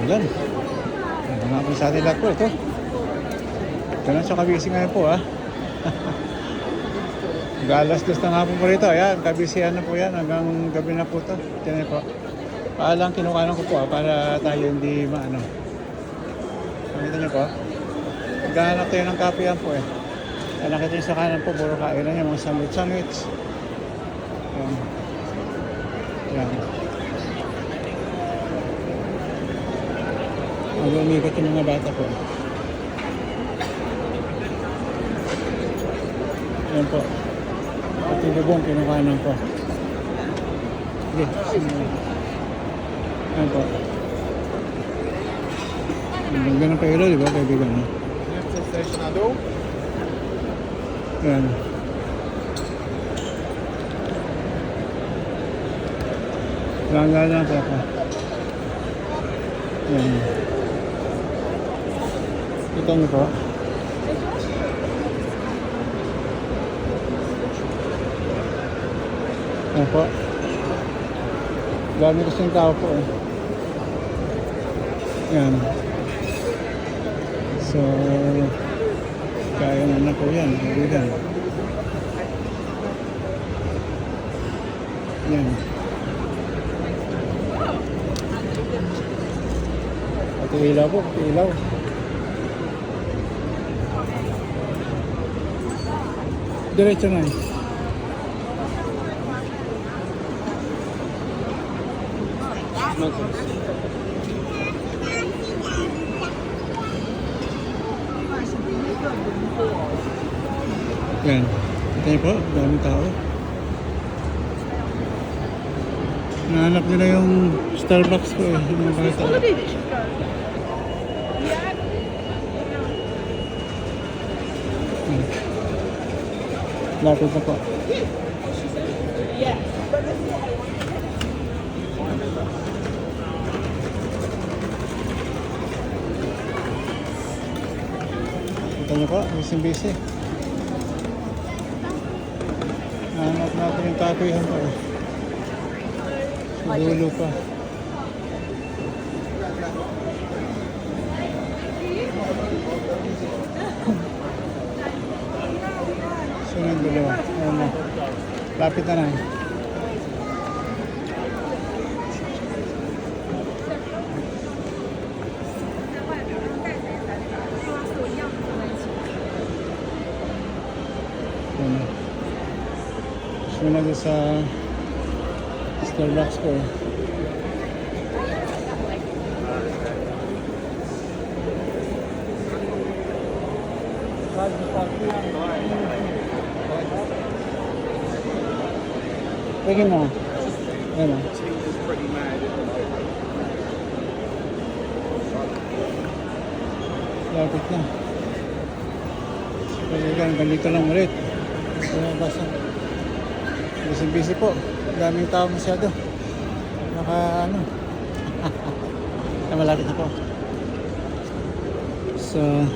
Ulan. Mga po sa atin lahat po ito. Ganun siya kabisi ngayon po ha. Galas dos na nga po rito. Ayan, kabisihan na po yan. Hanggang gabi na po ito. Tiyan po. Paalang kinukanan ko po para tayo hindi maano. Nakita niyo po. Maghanap tayo ng kape yan po eh. Nakita niyo sa kanan po. Puro kainan niya. Mga sandwich. Ayan. Ayan. Umikot yung mga bata po. Ayan po. Pati bubong kinukanan po. Sige. Ayan po. Ang ganang kailo, di ba? Kaibigan na. Ayan. Langga na po ako. Ayan. Kita niyo po. Ayan po. Dami kasing tao po eh. Ayan. So, kaya na po yan. Kaibigan. Ayan. Pati ilaw po. Pati ilaw. Diretso na eh. Yan. Ito niyo po, daming tao. Nahanap nila yung Starbucks po eh. Yung mga bata. Lapit na po. Ito niyo po, busy. Nahanap natin yung kakuyan po. Sa dulo pa. Sunod dalawa. Ayan na. Lapit na na. Sunod sa Starbucks po. Pwede na. Ayan na. Lapit na. Ganito lang ulit. Basta. Busy po. Daming tao masyado. Naka ano. Malapit na po. So,